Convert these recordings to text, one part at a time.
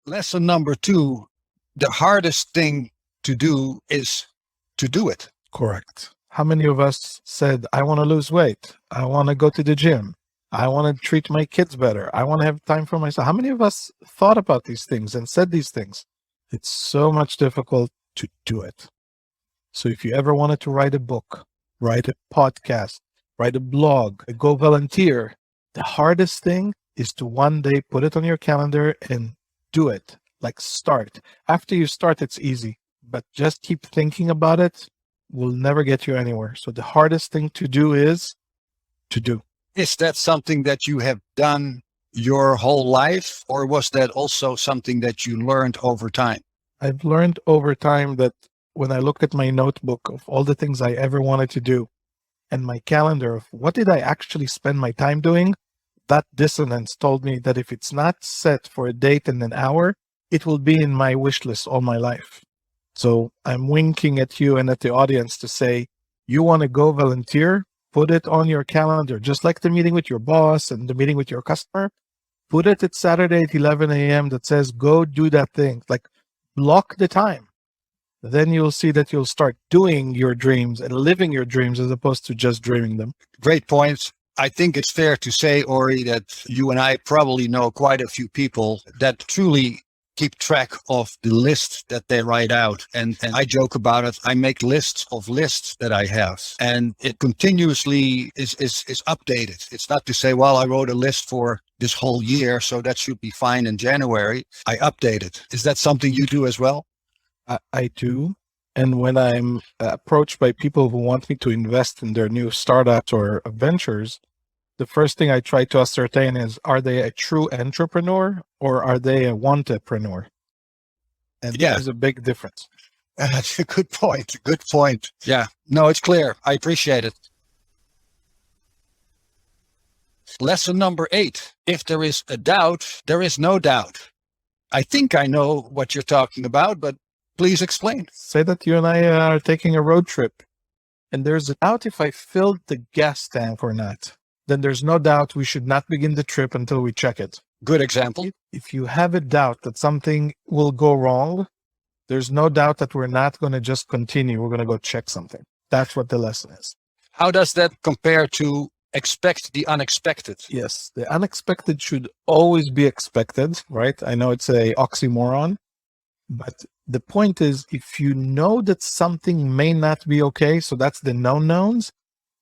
Lesson number 2, the hardest thing to do is to do it. Correct. How many of us said, I want to lose weight. I want to go to the gym. I want to treat my kids better. I want to have time for myself. How many of us thought about these things and said these things? It's so much difficult to do it. So if you ever wanted to write a book, write a podcast, write a blog, go volunteer, the hardest thing is to one day put it on your calendar and do it. Like start. After you start, it's easy, but just keep thinking about it will never get you anywhere. So the hardest thing to do is to do. Is that something that you have done your whole life, or was that also something that you learned over time? I've learned over time that when I look at my notebook of all the things I ever wanted to do and my calendar of what did I actually spend my time doing, that dissonance told me that if it's not set for a date and an hour, it will be in my wish list all my life. So I'm winking at you and at the audience to say, you want to go volunteer? Put it on your calendar, just like the meeting with your boss and the meeting with your customer. Put it at Saturday at 11 a.m. that says, go do that thing. Like block the time. Then you'll see that you'll start doing your dreams and living your dreams as opposed to just dreaming them. Great points. I think it's fair to say, Ori, that you and I probably know quite a few people that truly keep track of the list that they write out. And I joke about it. I make lists of lists that I have, and it continuously is updated. It's not to say, well, I wrote a list for this whole year, so that should be fine in January. I update it. Is that something you do as well? I do. And when I'm approached by people who want me to invest in their new startups or ventures, the first thing I try to ascertain is, are they a true entrepreneur or are they a want-apreneur? And there's a big difference. That's a good point. Good point. Yeah. No, it's clear. I appreciate it. Lesson number 8. If there is a doubt, there is no doubt. I think I know what you're talking about, but please explain. Say that you and I are taking a road trip and there's a doubt if I filled the gas tank or not. Then there's no doubt we should not begin the trip until we check it. Good example. If you have a doubt that something will go wrong, there's no doubt that we're not going to just continue. We're going to go check something. That's what the lesson is. How does that compare to expect the unexpected? Yes, the unexpected should always be expected, right? I know it's a oxymoron, but the point is, if you know that something may not be okay, so that's the known knowns,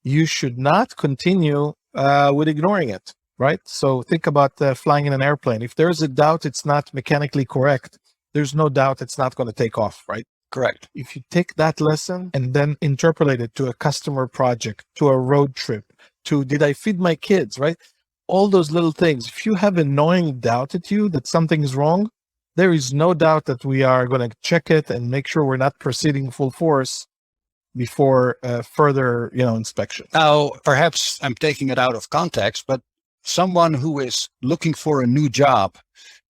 you should not continue with ignoring it, right? So think about flying in an airplane. If there's a doubt it's not mechanically correct, there's no doubt it's not going to take off, right? Correct. If you take that lesson and then interpolate it to a customer project, to a road trip, to did I feed my kids, right? All those little things. If you have a gnawing doubt at you that something is wrong, there is no doubt that we are going to check it and make sure we're not proceeding full force before further, inspection. Now, perhaps I'm taking it out of context, but someone who is looking for a new job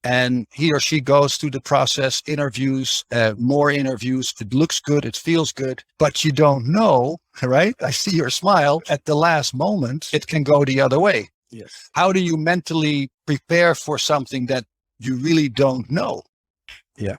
and he or she goes through the process, interviews, more interviews, it looks good, it feels good, but you don't know, right? I see your smile. At the last moment, it can go the other way. Yes. How do you mentally prepare for something that you really don't know? Yeah.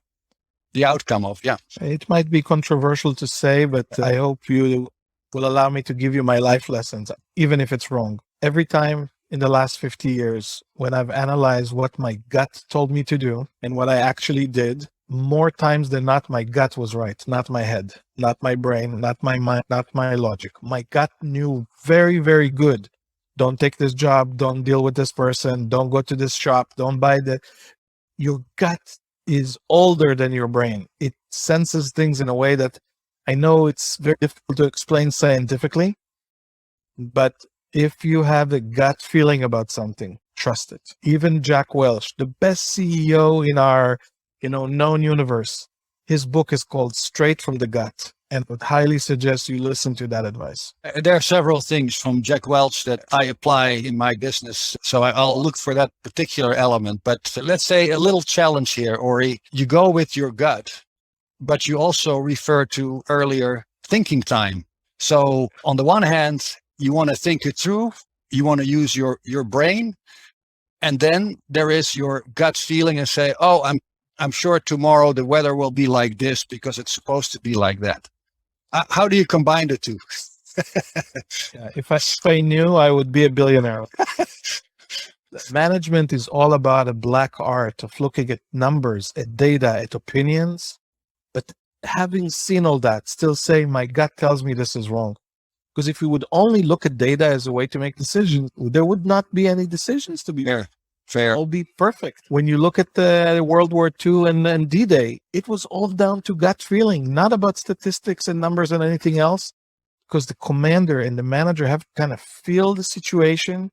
The outcome of, It might be controversial to say, but I hope you will allow me to give you my life lessons, even if it's wrong. Every time in the last 50 years, when I've analyzed what my gut told me to do and what I actually did, more times than not, my gut was right, not my head, not my brain, not my mind, not my logic. My gut knew very, very good. Don't take this job. Don't deal with this person. Don't go to this shop. Don't buy that. Your gut is older than your brain. It senses things in a way that I know it's very difficult to explain scientifically, but if you have a gut feeling about something, trust it. Even Jack Welch, the best CEO in our, known universe, his book is called Straight from the Gut, and would highly suggest you listen to that advice. There are several things from Jack Welch that I apply in my business, so I'll look for that particular element. But let's say a little challenge here, Ori. You go with your gut, but you also refer to earlier thinking time. So on the one hand, you want to think it through, you want to use your brain, and then there is your gut feeling and say, oh, I'm I'm sure tomorrow the weather will be like this because it's supposed to be like that. How do you combine the two? Yeah, if I knew, I would be a billionaire. Management is all about a black art of looking at numbers, at data, at opinions. But having seen all that, still say my gut tells me this is wrong. Because if we would only look at data as a way to make decisions, there would not be any decisions to be made. Fair. All be perfect. When you look at the World War II and D-Day, it was all down to gut feeling, not about statistics and numbers and anything else. Because the commander and the manager have to kind of feel the situation,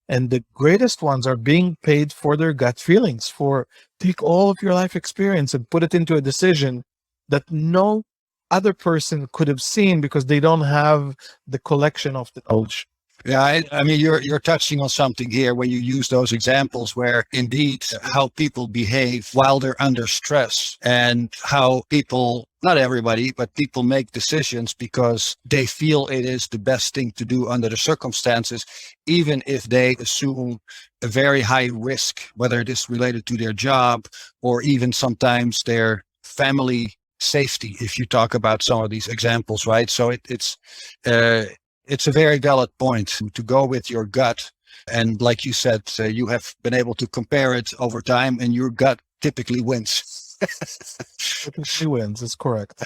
and the greatest ones are being paid for their gut feelings. For take all of your life experience and put it into a decision that no other person could have seen because they don't have the collection of the knowledge. Yeah, I mean, you're touching on something here when you use those examples where indeed how people behave while they're under stress, and how people, not everybody, but people make decisions because they feel it is the best thing to do under the circumstances, even if they assume a very high risk, whether it is related to their job or even sometimes their family safety, if you talk about some of these examples, right? So it's a very valid point to go with your gut. And like you said, you have been able to compare it over time, and your gut typically wins. Typically wins, it's correct.